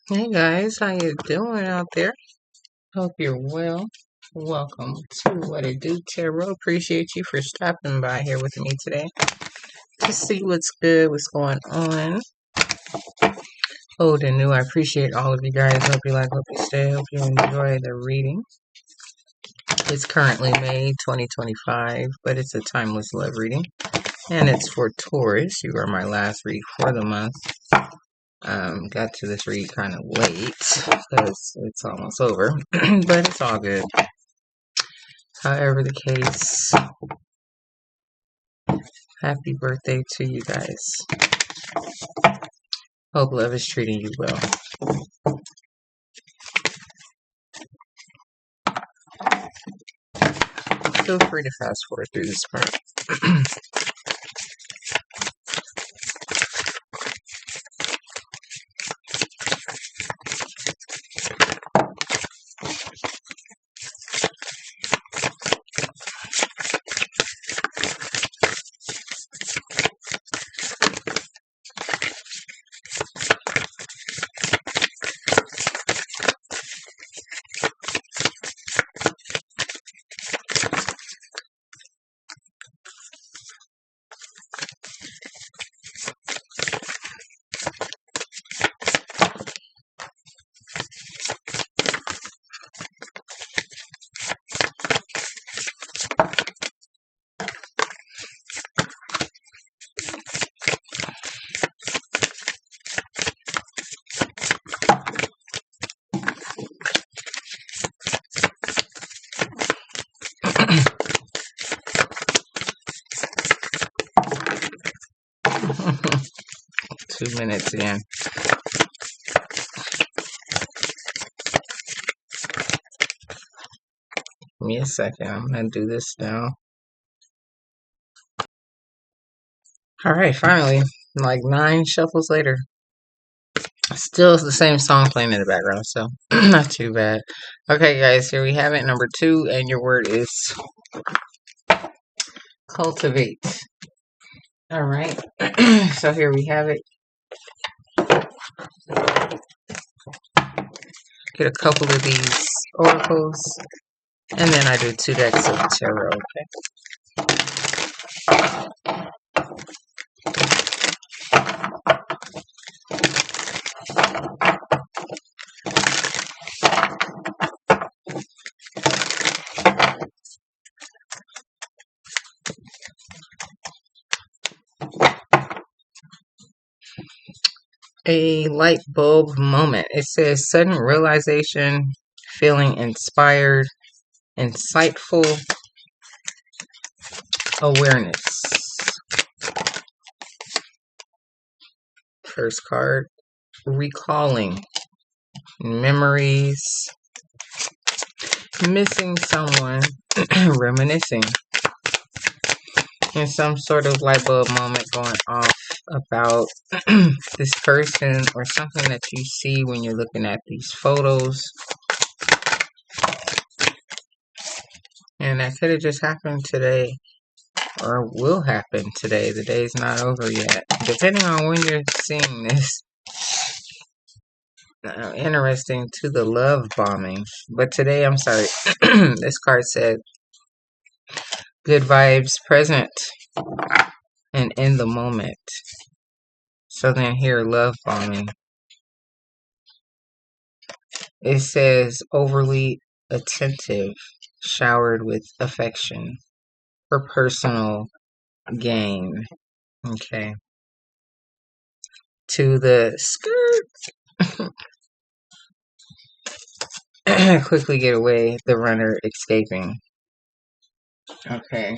Hey guys, how you doing out there? Hope you're well. Welcome to What It Do Tarot. Appreciate you for stopping by here with me today to see what's good, what's going on. Old and new, I appreciate all of you guys. Hope you like, hope you stay, hope you enjoy the reading. It's currently May 2025, but it's a timeless love reading. And it's for Taurus. You are my last read for the month. Got to this read kind of late because it's almost over, but it's all good. However the case, happy birthday to you guys. Hope love is treating you well. Feel free to fast forward through this part. 2 minutes in. Give me a second. I'm going to do this now. Alright, finally. Like 9 shuffles later. Still the same song playing in the background, so not too bad. Okay, guys, here we have it. Number 2, and your word is cultivate. Alright, so here we have it. Get a couple of these oracles, and then I do 2 decks of tarot, okay? A light bulb moment. It says sudden realization, feeling inspired, insightful awareness. First card, recalling memories, missing someone, reminiscing, and some sort of light bulb moment going off about this person or something that you see when you're looking at these photos. And that could have just happened today or will happen today. The day's not over yet. Depending on when you're seeing this. Interesting to the love bombing. But today, I'm sorry, this card said good vibes present and in the moment. So then here, love bombing. It says overly attentive, showered with affection for personal gain. Okay. To the skirt. Quickly get away, the runner escaping. Okay.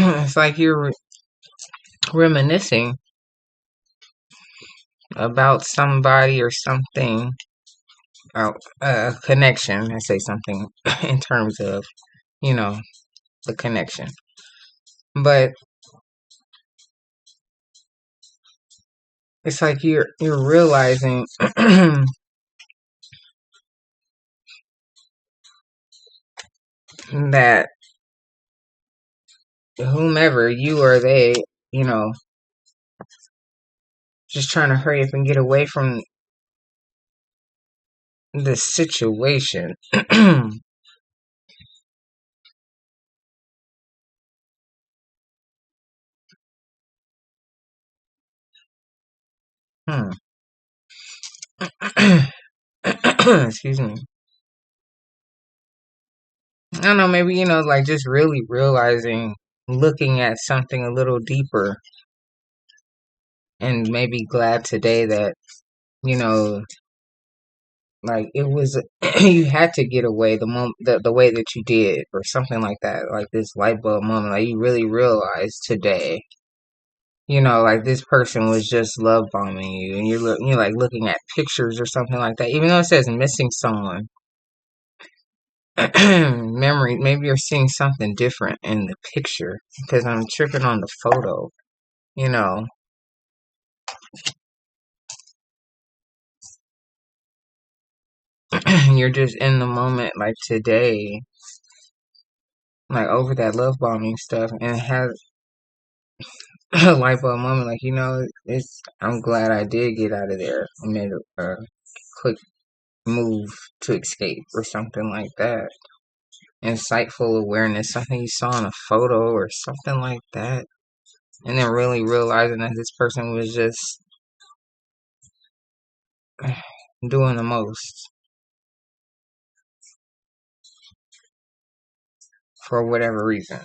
It's like you're reminiscing about somebody or something, a connection. I say something in terms of, you know, the connection. But it's like you're realizing that whomever you or they, you know, just trying to hurry up and get away from the situation. Hmm. Excuse me. I don't know, maybe, like just really realizing, looking at something a little deeper, and maybe glad today that, you know, like it was, you had to get away the way that you did, or something like that, like this light bulb moment, like you really realized today, like this person was just love bombing you, and you're like looking at pictures or something like that, even though it says missing someone. Memory, maybe you're seeing something different in the picture because I'm tripping on the photo, you know. You're just in the moment, like today, like over that love bombing stuff, and it has a light bulb moment, like, I'm glad I did get out of there and made a quick move to escape or something like that. Insightful awareness, something you saw in a photo or something like that, and then really realizing that this person was just doing the most for whatever reason.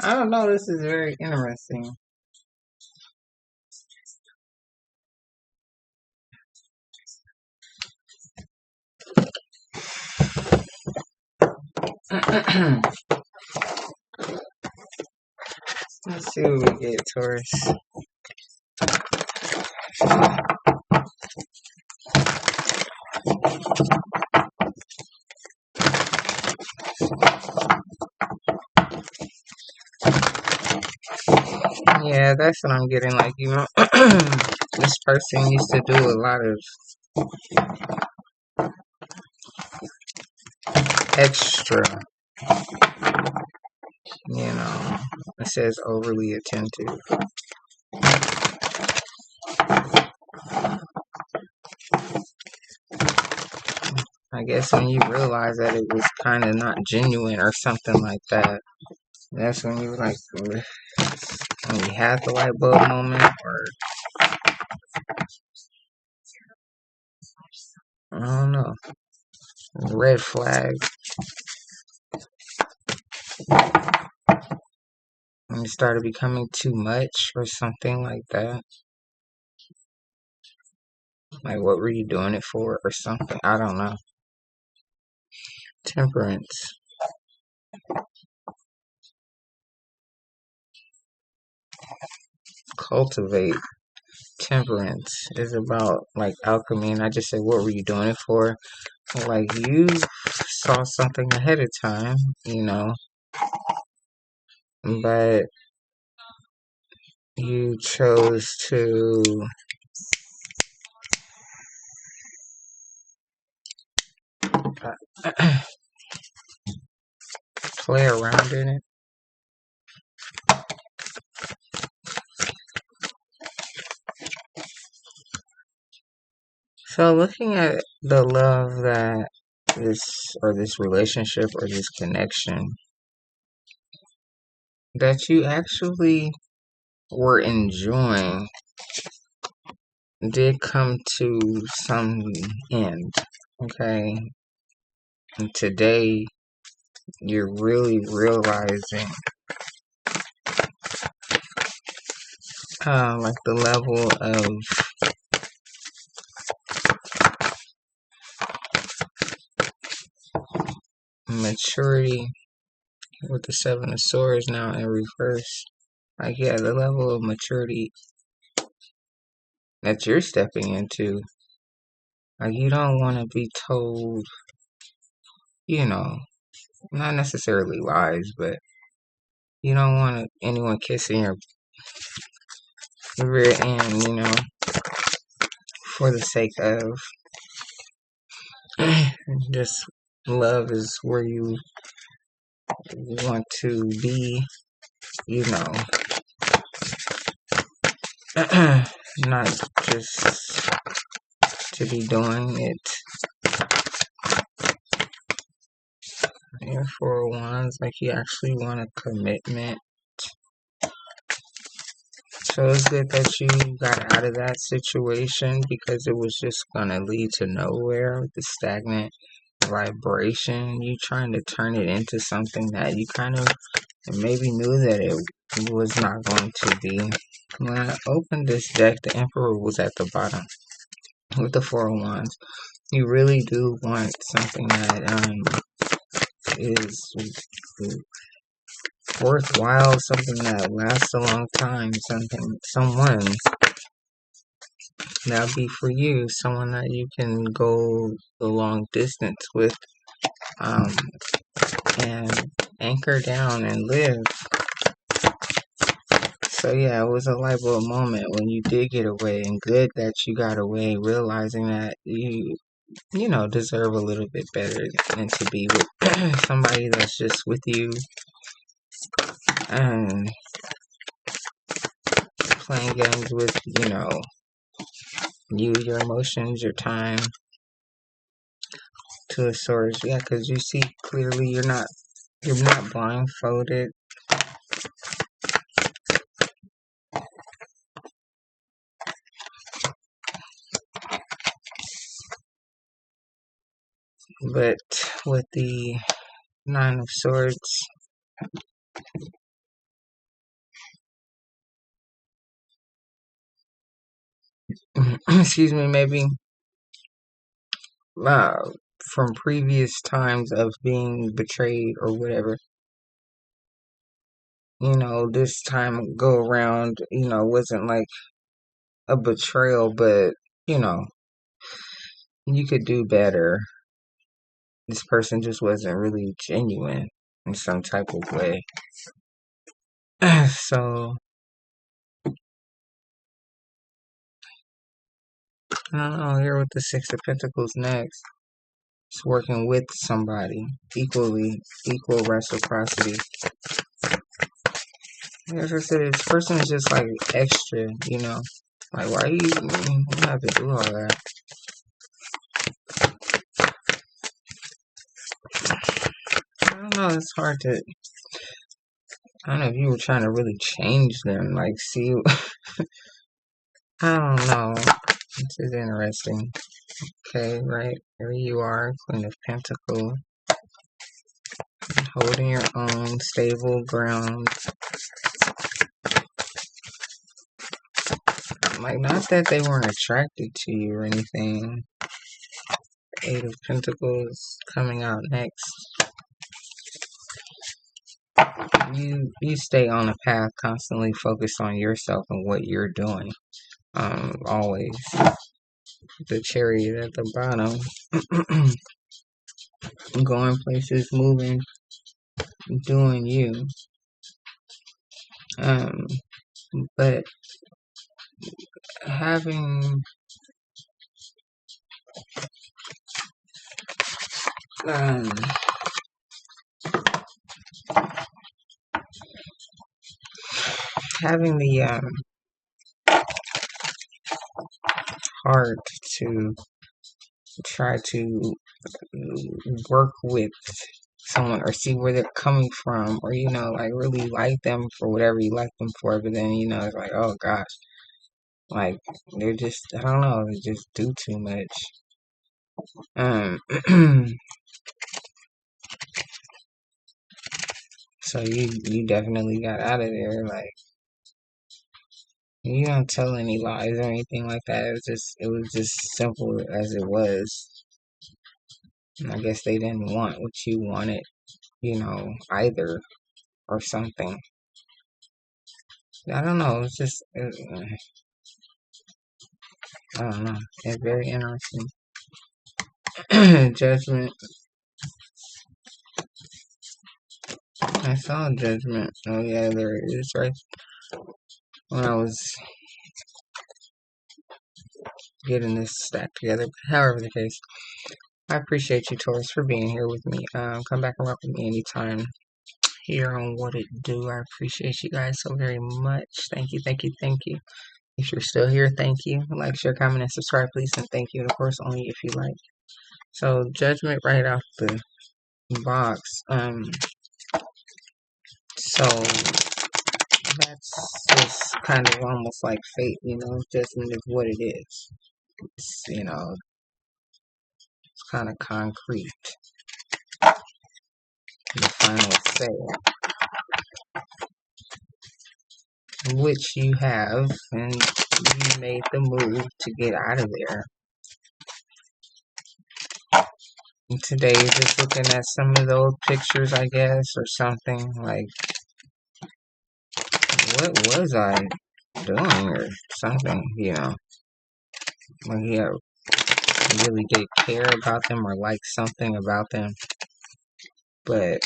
I don't know, this is very interesting. Let's see what we get, Taurus. Yeah, that's what I'm getting. Like, this person used to do a lot of extra, it says overly attentive. I guess when you realize that it was kind of not genuine or something like that, that's when you like, when you had the light bulb moment, or I don't know, red flag. When it started becoming too much or something like that. Like, what were you doing it for or something? I don't know. Temperance. Cultivate. Temperance is about like alchemy, and I just said, what were you doing it for? Like, you saw something ahead of time, but you chose to play around in it. So, looking at the love that this relationship or this connection that you actually were enjoying did come to some end, okay? And today, you're really realizing like the level of maturity with the Seven of Swords now in reverse. Like, yeah, the level of maturity that you're stepping into. Like, you don't want to be told, not necessarily lies, but you don't want anyone kissing your rear end, for the sake of just love is where you want to be, you know, not just to be doing it. And for ones, like you actually want a commitment. So it's good that you got out of that situation because it was just gonna lead to nowhere with the stagnant vibration. You trying to turn it into something that you kind of maybe knew that it was not going to be. When I opened this deck, the Emperor was at the bottom with the Four of Wands. You really do want something that is worthwhile, something that lasts a long time, someone that'll be for you, someone that you can go the long distance with, and anchor down and live. So yeah, it was a light bulb moment when you did get away, and good that you got away, realizing that you deserve a little bit better than to be with somebody that's just with you and playing games with, you, your emotions, your time. To a source, yeah, because you see clearly you're not blindfolded. But with the Nine of Swords, excuse me, maybe from previous times of being betrayed or whatever, this time go around, wasn't like a betrayal, but, you could do better. This person just wasn't really genuine in some type of way. So, I don't know, here with the Six of Pentacles next. It's working with somebody. Equal reciprocity. As I said, this person is just like extra, Like, why you have to do all that? I don't know, it's hard to. I don't know if you were trying to really change them, like, see. I don't know. This is interesting. Okay, right. Here you are, Queen of Pentacles. Holding your own, stable ground. Like, not that they weren't attracted to you or anything. Eight of Pentacles coming out next. You stay on a path, constantly focused on yourself and what you're doing. Always. The Chariot at the bottom. Going places, moving, doing you. But having having the heart to try to work with someone or see where they're coming from, or like really like them for whatever you like them for, but then it's like, oh gosh, like they're just, I don't know, they just do too much. So you definitely got out of there. Like, you don't tell any lies or anything like that. It was just simple as it was. And I guess they didn't want what you wanted, either, or something. I don't know. It's just, I don't know. It's very interesting. Judgment. I saw Judgment. Oh yeah, there it is, right? When I was getting this stack together. However the case. I appreciate you, Taurus, for being here with me. Come back and rock with me anytime here on What It Do. I appreciate you guys so very much. Thank you, thank you, thank you. If you're still here, thank you. Like, share, comment, and subscribe, please. And thank you, and of course, only if you like. So, judgment right off the box. So that's just kind of almost like fate, judgment is what it is. It's kind of concrete. The final say, which you have, and you made the move to get out of there. And today, just looking at some of those pictures, I guess, or something like, what was I doing, or something, like, really did care about them or like something about them, but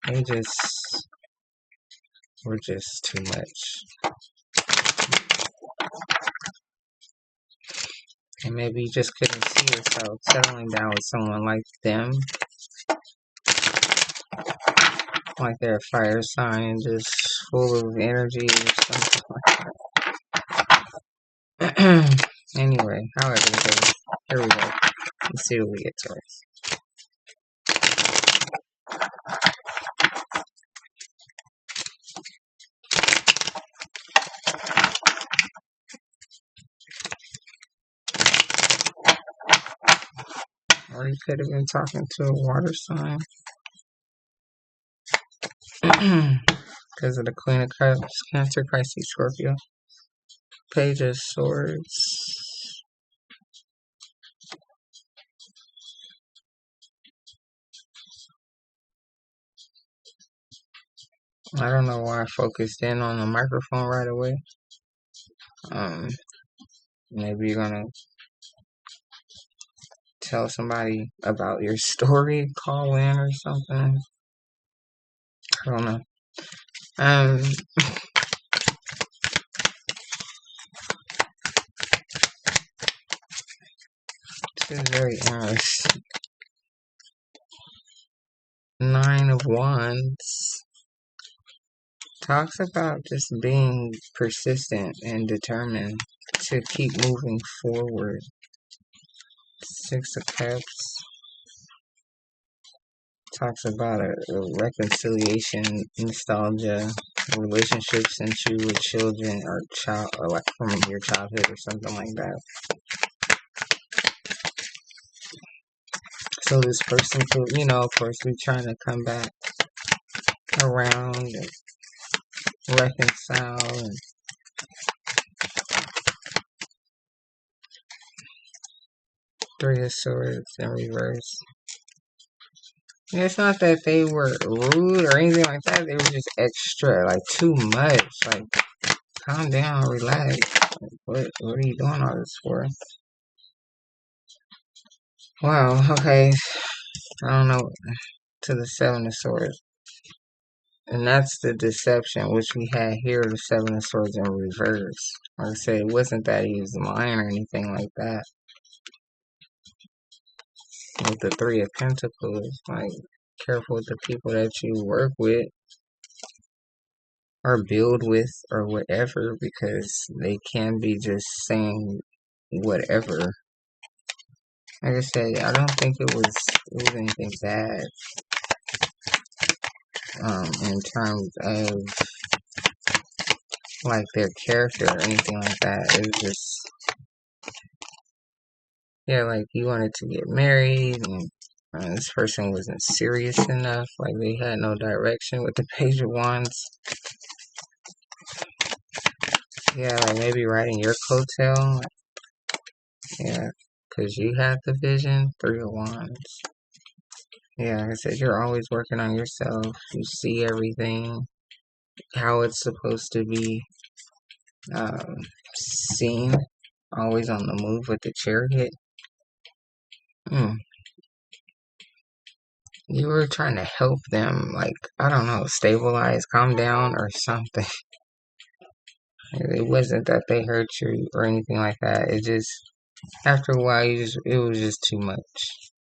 they just were just too much. And maybe you just couldn't see yourself settling down with someone like them, like they're a fire sign, just full of energy or something like that. Anyway, however it goes, here we go. Let's see what we get, Taurus. Or you could have been talking to a water sign. Because of the Queen of Cups, Cancer, Pisces, Scorpio. Page of Swords. I don't know why I focused in on the microphone right away. Maybe you're gonna tell somebody about your story, call in or something. I don't know. This is very interesting. 9 of Wands talks about just being persistent and determined to keep moving forward. 6 of Cups talks about a reconciliation, nostalgia, relationships since you were children or like from your childhood or something like that. So this person could, of course, be trying to come back around and reconcile. And Three of Swords in reverse. It's not that they were rude or anything like that. They were just extra, like too much. Like, calm down, relax. Like, what are you doing all this for? Wow, okay. I don't know. To the 7 of Swords. And that's the deception, which we had here, the 7 of Swords in reverse. Like I said, it wasn't that he was lying or anything like that. With the 3 of Pentacles, like, careful with the people that you work with or build with or whatever, because they can be just saying whatever. Like I said, I don't think it was anything bad in terms of like their character or anything like that. It was just, yeah, like you wanted to get married and this person wasn't serious enough. Like they had no direction with the Page of Wands. Yeah, like maybe riding your coattail. Yeah, because you had the vision. 3 of Wands. Yeah, like I said, you're always working on yourself. You see everything, how it's supposed to be seen. Always on the move with the Chariot. You were trying to help them, like, I don't know, stabilize, calm down, or something. It wasn't that they hurt you or anything like that. It just, after a while, it was just too much.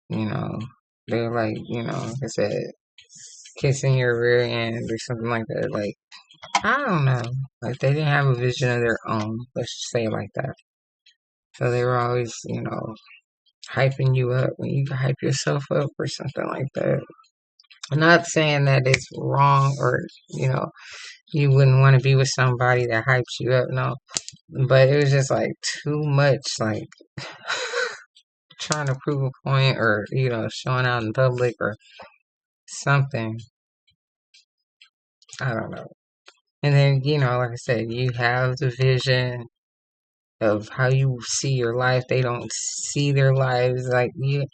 You know, they were like, like I said, kissing your rear end or something like that. Like, I don't know. Like, they didn't have a vision of their own. Let's just say it like that. So they were always, hyping you up when you hype yourself up or something like that. I'm not saying that it's wrong or, you wouldn't want to be with somebody that hypes you up. No. But it was just like too much, like trying to prove a point or, showing out in public or something. I don't know. And then, like I said, you have the vision of how you see your life. They don't see their lives like you.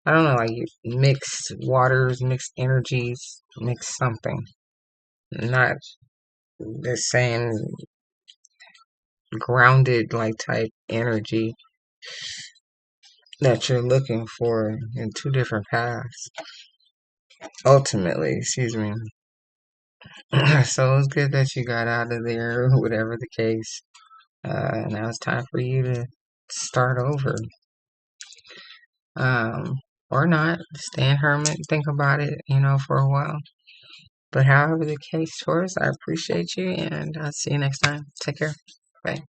I don't know, like you mixed waters, mixed energies, mixed something. Not the same grounded like type energy that you're looking for in two different paths. Ultimately, excuse me. So it's good that you got out of there, whatever the case. Now it's time for you to start over. Or not. Stay in hermit, think about it, for a while. But however the case, Taurus, I appreciate you, and I'll see you next time. Take care. Bye.